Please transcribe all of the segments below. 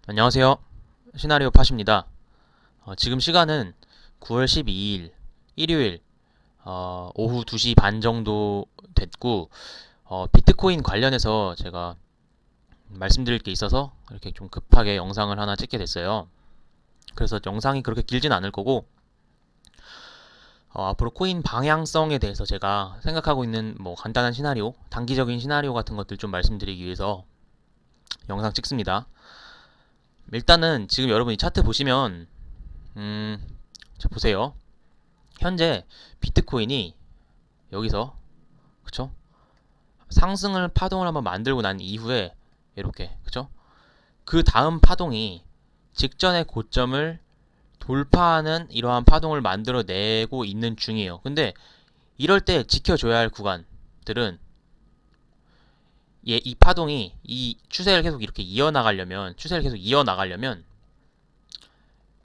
안녕하세요. 시나리오 팟입니다. 지금 시간은 9월 12일 일요일 오후 2시 반 정도 됐고 비트코인 관련해서 제가 말씀드릴 게 있어서 이렇게 좀 급하게 영상을 하나 찍게 됐어요. 그래서 영상이 그렇게 길진 않을 거고 앞으로 코인 방향성에 대해서 제가 생각하고 있는 뭐 간단한 시나리오, 단기적인 시나리오 같은 것들 좀 말씀드리기 위해서 영상 찍습니다. 일단은 지금 여러분이 차트 보시면 자 보세요. 현재 비트코인이 여기서 그쵸? 상승을 파동을 한번 만들고 난 이후에 이렇게 그쵸? 그 다음 파동이 직전의 고점을 돌파하는 이러한 파동을 만들어내고 있는 중이에요. 근데 이럴 때 지켜줘야 할 구간들은 이 파동이 이 추세를 계속 이렇게 이어나가려면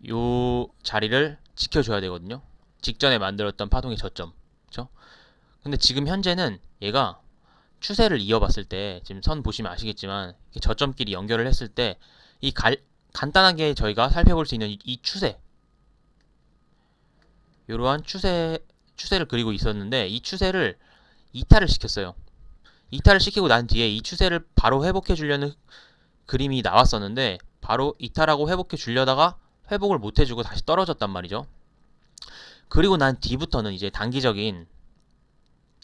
요 자리를 지켜줘야 되거든요. 직전에 만들었던 파동의 저점. 그쵸? 근데 지금 현재는 얘가 추세를 이어봤을 때 지금 선 보시면 아시겠지만 저점끼리 연결을 했을 때 이 간단하게 저희가 살펴볼 수 있는 이 추세, 이러한 추세를 그리고 있었는데 이 추세를 이탈을 시켰어요. 이탈을 시키고 난 뒤에 이 추세를 바로 회복해 주려는 그림이 나왔었는데 바로 이탈하고 회복해 주려다가 회복을 못 해주고 다시 떨어졌단 말이죠. 그리고 난 뒤부터는 이제 단기적인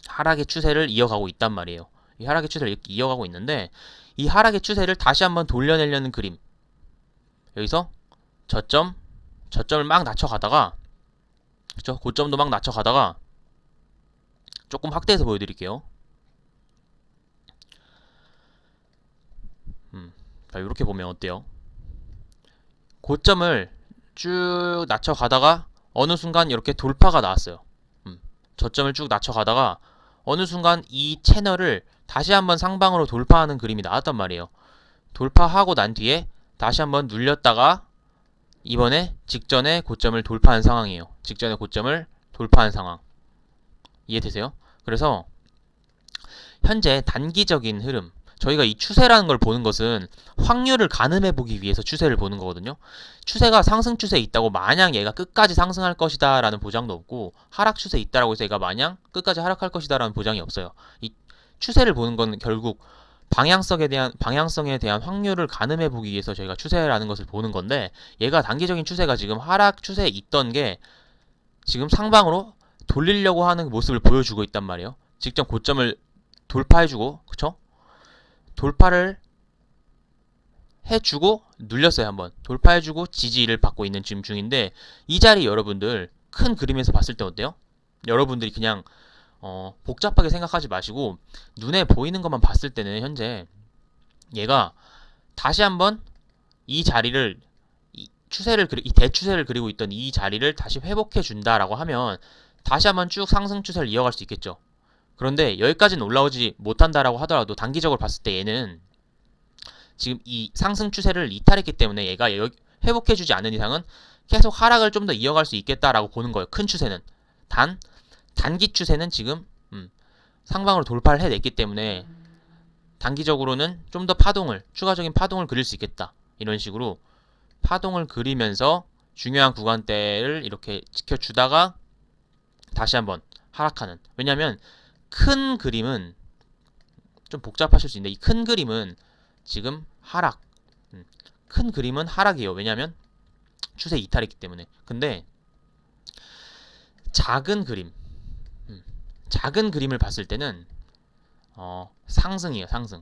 하락의 추세를 이어가고 있단 말이에요. 이 하락의 추세를 이렇게 이어가고 있는데 이 하락의 추세를 다시 한번 돌려내려는 그림. 여기서 저점을 막 낮춰가다가 그쵸? 고점도 막 낮춰가다가 조금 확대해서 보여드릴게요. 자, 이렇게 보면 어때요? 고점을 쭉 낮춰가다가 어느 순간 이렇게 돌파가 나왔어요. 저점을 쭉 낮춰가다가 어느 순간 이 채널을 다시 한번 상방으로 돌파하는 그림이 나왔단 말이에요. 돌파하고 난 뒤에 다시 한번 눌렸다가 이번에 직전의 고점을 돌파한 상황이에요. 직전의 고점을 돌파한 상황. 이해되세요? 그래서 현재 단기적인 흐름, 저희가 이 추세라는 걸 보는 것은 확률을 가늠해 보기 위해서 추세를 보는 거거든요. 추세가 상승 추세에 있다고 마냥 얘가 끝까지 상승할 것이다 라는 보장도 없고 하락 추세에 있다라고 해서 얘가 마냥 끝까지 하락할 것이다 라는 보장이 없어요. 이 추세를 보는 건 결국 방향성에 대한 확률을 가늠해 보기 위해서 저희가 추세라는 것을 보는 건데 얘가 단기적인 추세가 지금 하락 추세에 있던 게 지금 상방으로 돌리려고 하는 모습을 보여주고 있단 말이에요. 직전 고점을 돌파해주고 그쵸? 돌파를 해주고 눌렸어요. 한번 돌파해주고 지지를 받고 있는 지금 중인데 이 자리 여러분들 큰 그림에서 봤을 때 어때요? 여러분들이 그냥 복잡하게 생각하지 마시고 눈에 보이는 것만 봤을 때는 현재 얘가 다시 한번 이 자리를 이 대추세를 그리고 있던 이 자리를 다시 회복해 준다라고 하면 다시 한번 쭉 상승 추세를 이어갈 수 있겠죠. 그런데 여기까지는 올라오지 못한다라고 하더라도 단기적으로 봤을 때 얘는 지금 이 상승 추세를 이탈했기 때문에 얘가 회복해주지 않는 이상은 계속 하락을 좀 더 이어갈 수 있겠다라고 보는 거예요. 큰 추세는. 단기 추세는 지금 상방으로 돌파를 해냈기 때문에 단기적으로는 좀 더 추가적인 파동을 그릴 수 있겠다. 이런 식으로 파동을 그리면서 중요한 구간대를 이렇게 지켜주다가 다시 한번 하락하는. 왜냐면 큰 그림은 좀 복잡하실 수 있는데 이 큰 그림은 지금 하락. 큰 그림은 하락이에요. 왜냐면 추세 이탈했기 때문에. 근데 작은 그림. 작은 그림을 봤을 때는 상승이에요. 상승.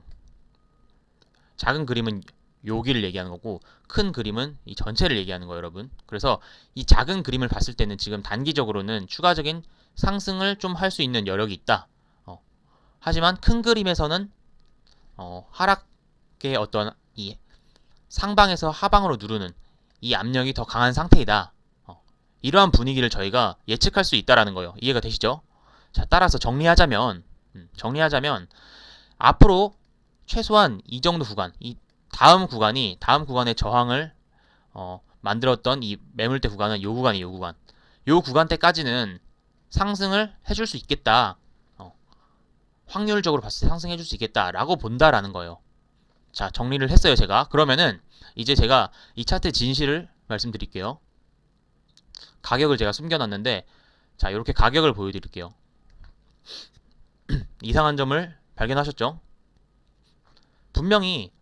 작은 그림은 여기를 얘기하는 거고 큰 그림은 이 전체를 얘기하는 거예요, 여러분. 그래서 이 작은 그림을 봤을 때는 지금 단기적으로는 추가적인 상승을 좀 할 수 있는 여력이 있다. 하지만 큰 그림에서는 하락의 어떤 이 상방에서 하방으로 누르는 이 압력이 더 강한 상태이다. 이러한 분위기를 저희가 예측할 수 있다라는 거예요. 이해가 되시죠? 자, 따라서 정리하자면 앞으로 최소한 이 정도 구간, 이 다음 구간의 저항을 만들었던 이 매물대 구간은 요 구간이에요. 요 구간. 요 구간대까지는 상승을 해줄 수 있겠다. 확률적으로 봤을 때 상승해줄 수 있겠다라고 본다라는 거예요. 자, 정리를 했어요, 제가. 그러면은 이제 제가 이 차트의 진실을 말씀드릴게요. 가격을 제가 숨겨놨는데, 자, 이렇게 가격을 보여드릴게요. 이상한 점을 발견하셨죠? 분명히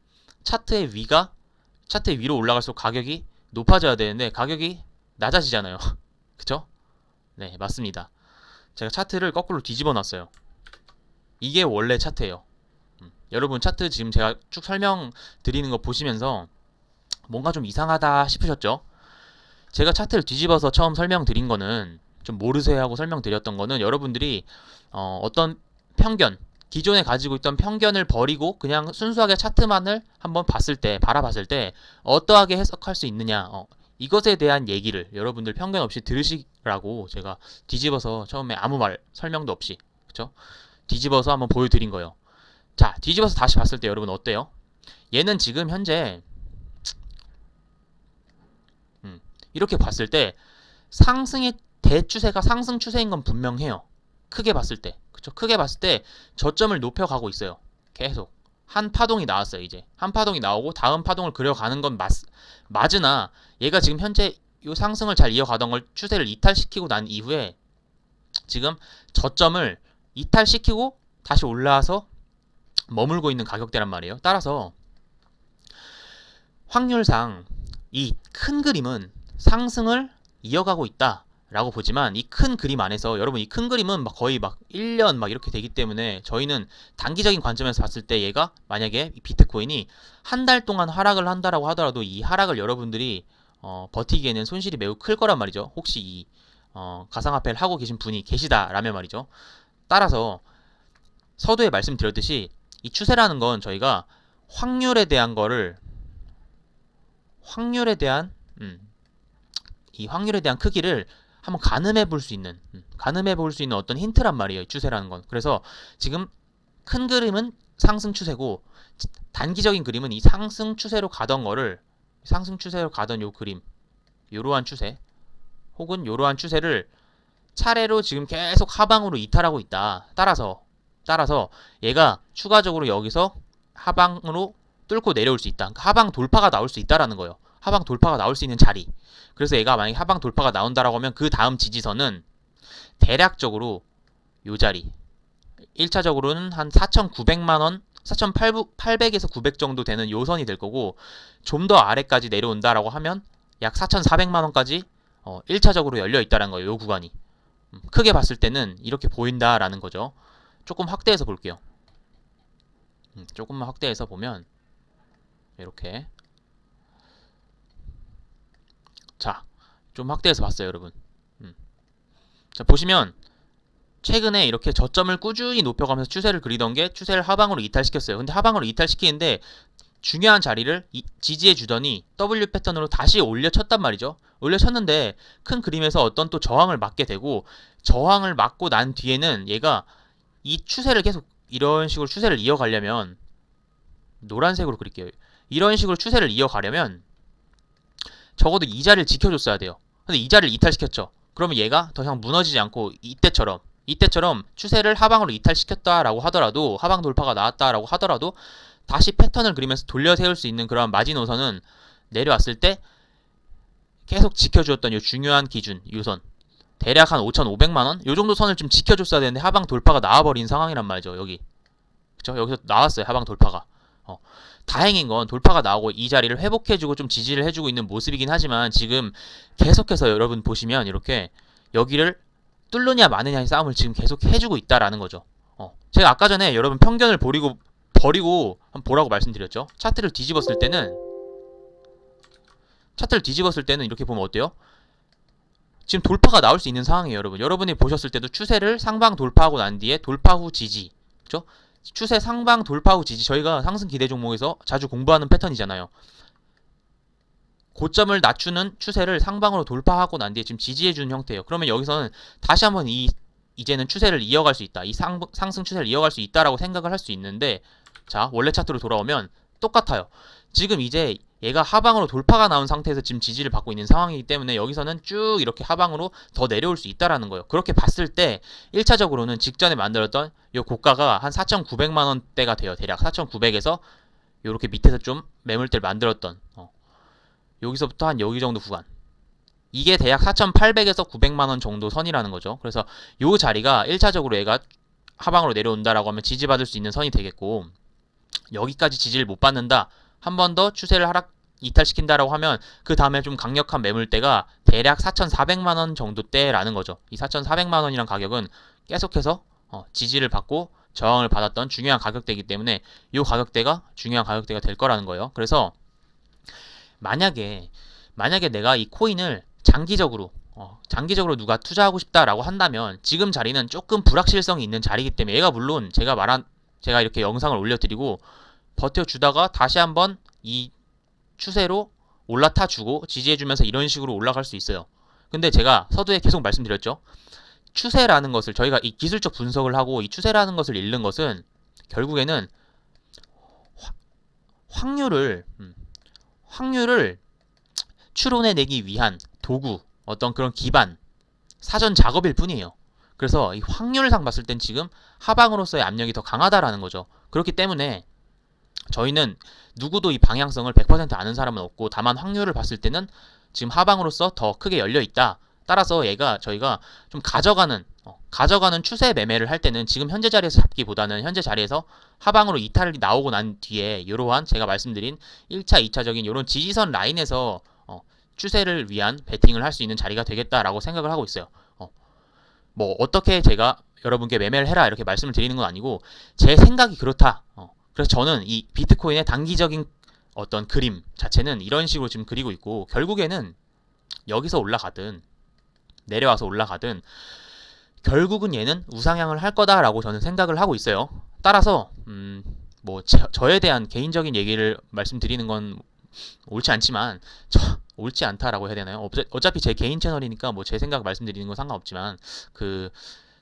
차트의 위로 올라갈수록 가격이 높아져야 되는데 가격이 낮아지잖아요. 그쵸? 네, 맞습니다. 제가 차트를 거꾸로 뒤집어 놨어요. 이게 원래 차트예요. 여러분 차트 지금 제가 쭉 설명드리는 거 보시면서 뭔가 좀 이상하다 싶으셨죠? 제가 차트를 뒤집어서 처음 설명드린 거는 좀 모르세요 하고 설명드렸던 거는 여러분들이 어떤 편견, 기존에 가지고 있던 편견을 버리고 그냥 순수하게 차트만을 한번 바라봤을 때 어떠하게 해석할 수 있느냐, 이것에 대한 얘기를 여러분들 편견 없이 들으시라고 제가 뒤집어서 처음에 아무 말 설명도 없이, 그쵸? 뒤집어서 한번 보여드린 거예요. 자, 뒤집어서 다시 봤을 때 여러분 어때요? 얘는 지금 현재 이렇게 봤을 때 상승의 대추세가 상승 추세인 건 분명해요. 크게 봤을 때, 그쵸? 크게 봤을 때 저점을 높여가고 있어요. 계속 한 파동이 나왔어요. 이제 한 파동이 나오고 다음 파동을 그려가는 건 맞으나 얘가 지금 현재 이 상승을 잘 이어가던 걸 추세를 이탈시키고 난 이후에 지금 저점을 이탈시키고 다시 올라와서 머물고 있는 가격대란 말이에요. 따라서 확률상 이 큰 그림은 상승을 이어가고 있다 라고 보지만 이 큰 그림 안에서 여러분 이 큰 그림은 거의 1년 이렇게 되기 때문에 저희는 단기적인 관점에서 봤을 때 얘가 만약에 비트코인이 한 달 동안 하락을 한다라고 하더라도 이 하락을 여러분들이 버티기에는 손실이 매우 클 거란 말이죠. 혹시 이 가상화폐를 하고 계신 분이 계시다라면 말이죠. 따라서 서두에 말씀드렸듯이 이 추세라는 건 저희가 확률에 대한 크기를 한번 가늠해 볼 수 있는 어떤 힌트란 말이에요. 이 추세라는 건. 그래서 지금 큰 그림은 상승 추세고 단기적인 그림은 이 상승 추세로 가던 요 그림, 요러한 추세 혹은 요러한 추세를 차례로 지금 계속 하방으로 이탈하고 있다. 따라서 얘가 추가적으로 여기서 하방으로 뚫고 내려올 수 있다. 그러니까 하방 돌파가 나올 수 있다라는 거예요. 하방 돌파가 나올 수 있는 자리. 그래서 얘가 만약에 하방 돌파가 나온다라고 하면 그 다음 지지선은 대략적으로 요 자리. 1차적으로는 한 4,900만원, 4,800에서 900 정도 되는 요 선이 될 거고 좀 더 아래까지 내려온다라고 하면 약 4,400만원까지 1차적으로 열려 있다라는 거예요. 요 구간이. 크게 봤을 때는 이렇게 보인다라는 거죠. 조금 확대해서 볼게요. 조금만 확대해서 보면 이렇게, 자, 좀 확대해서 봤어요, 여러분. 자, 보시면 최근에 이렇게 저점을 꾸준히 높여가면서 추세를 그리던 게 추세를 하방으로 이탈시켰어요. 근데 하방으로 이탈시키는데 중요한 자리를 지지해 주더니 W 패턴으로 다시 올려쳤단 말이죠. 올려쳤는데 큰 그림에서 어떤 또 저항을 맞게 되고, 저항을 맞고 난 뒤에는 얘가 이 추세를 계속 이런 식으로 추세를 이어가려면, 노란색으로 그릴게요. 이런 식으로 추세를 이어가려면 적어도 이 자리를 지켜줬어야 돼요. 근데 이 자리를 이탈시켰죠. 그러면 얘가 더 이상 무너지지 않고 이때처럼 추세를 하방으로 이탈시켰다라고 하더라도, 하방 돌파가 나왔다라고 하더라도 다시 패턴을 그리면서 돌려 세울 수 있는 그런 마지노선은 내려왔을 때 계속 지켜주었던 이 중요한 기준, 유선, 대략 한 5,500만원? 요 정도 선을 좀 지켜줬어야 되는데 하방 돌파가 나와버린 상황이란 말이죠. 여기, 그쵸? 여기서 나왔어요, 하방 돌파가. 다행인 건 돌파가 나오고 이 자리를 회복해주고 좀 지지를 해주고 있는 모습이긴 하지만 지금 계속해서 여러분 보시면 이렇게 여기를 뚫느냐 마느냐의 싸움을 지금 계속 해주고 있다라는 거죠. 제가 아까 전에 여러분 편견을 버리고 한번 보라고 말씀드렸죠. 차트를 뒤집었을 때는 이렇게 보면 어때요? 지금 돌파가 나올 수 있는 상황이에요, 여러분. 여러분이 보셨을 때도 추세를 상방 돌파하고 난 뒤에 돌파 후 지지, 그죠? 추세 상방 돌파 후 지지, 저희가 상승 기대 종목에서 자주 공부하는 패턴이잖아요. 고점을 낮추는 추세를 상방으로 돌파하고 난 뒤에 지금 지지해주는 형태예요. 그러면 여기서는 다시 한번 이제는 추세를 이어갈 수 있다, 이 상승 추세를 이어갈 수 있다라고 생각을 할 수 있는데, 자, 원래 차트로 돌아오면 똑같아요. 지금 이제 얘가 하방으로 돌파가 나온 상태에서 지금 지지를 받고 있는 상황이기 때문에 여기서는 쭉 이렇게 하방으로 더 내려올 수 있다라는 거예요. 그렇게 봤을 때 1차적으로는 직전에 만들었던 이 고가가 한 4,900만원대가 돼요. 대략 4,900에서 요렇게 밑에서 좀 매물대를 만들었던 여기서부터 한 여기 정도 구간, 이게 대략 4,800에서 900만원 정도 선이라는 거죠. 그래서 요 자리가 1차적으로 얘가 하방으로 내려온다라고 하면 지지받을 수 있는 선이 되겠고, 여기까지 지지를 못 받는다, 한 번 더 추세를 이탈시킨다라고 하면 그 다음에 좀 강력한 매물대가 대략 4,400만원 정도대라는 거죠. 이 4,400만원이란 가격은 계속해서 지지를 받고 저항을 받았던 중요한 가격대이기 때문에 이 가격대가 중요한 가격대가 될 거라는 거예요. 그래서 만약에 내가 이 코인을 장기적으로 누가 투자하고 싶다라고 한다면 지금 자리는 조금 불확실성이 있는 자리이기 때문에, 얘가 물론 제가 이렇게 영상을 올려드리고 버텨주다가 다시 한번 이 추세로 올라타주고 지지해주면서 이런 식으로 올라갈 수 있어요. 근데 제가 서두에 계속 말씀드렸죠. 추세라는 것을, 저희가 이 기술적 분석을 하고 이 추세라는 것을 읽는 것은 결국에는 확률을 추론해내기 위한 도구, 어떤 그런 기반, 사전 작업일 뿐이에요. 그래서 이 확률상 봤을 땐 지금 하방으로서의 압력이 더 강하다라는 거죠. 그렇기 때문에 저희는 누구도 이 방향성을 100% 아는 사람은 없고, 다만 확률을 봤을 때는 지금 하방으로서 더 크게 열려 있다. 따라서 저희가 좀 가져가는 추세 매매를 할 때는 지금 현재 자리에서 잡기보다는 현재 자리에서 하방으로 이탈이 나오고 난 뒤에 이러한 제가 말씀드린 1차, 2차적인 이런 지지선 라인에서 추세를 위한 베팅을 할 수 있는 자리가 되겠다라고 생각을 하고 있어요. 뭐 어떻게 제가 여러분께 매매를 해라 이렇게 말씀을 드리는 건 아니고 제 생각이 그렇다. 그래서 저는 이 비트코인의 단기적인 어떤 그림 자체는 이런 식으로 지금 그리고 있고, 결국에는 여기서 올라가든 내려와서 올라가든 결국은 얘는 우상향을 할 거다라고 저는 생각을 하고 있어요. 따라서 뭐 저에 대한 개인적인 얘기를 말씀드리는 건 옳지 않지만, 옳지 않다라고 해야 되나요? 어차피 제 개인 채널이니까 뭐 제 생각 말씀드리는 건 상관없지만,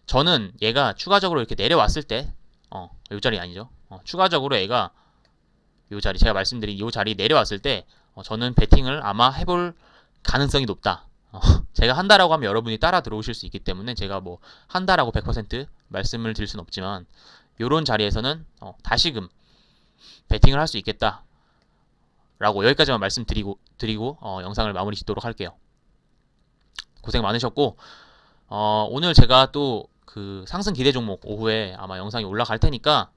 저는 얘가 추가적으로 이렇게 내려왔을 때, 요 자리 아니죠? 추가적으로 얘가 요 자리, 제가 말씀드린 요 자리 내려왔을 때, 저는 베팅을 아마 해볼 가능성이 높다. 제가 한다라고 하면 여러분이 따라 들어오실 수 있기 때문에 제가 뭐 한다라고 100% 말씀을 드릴 수는 없지만, 요런 자리에서는 다시금 베팅을 할 수 있겠다 라고 여기까지만 말씀드리고 영상을 마무리 짓도록 할게요. 고생 많으셨고, 오늘 제가 또 그 상승 기대 종목 오후에 아마 영상이 올라갈 테니까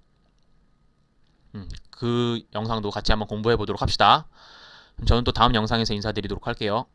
그 영상도 같이 한번 공부해 보도록 합시다. 저는 또 다음 영상에서 인사드리도록 할게요.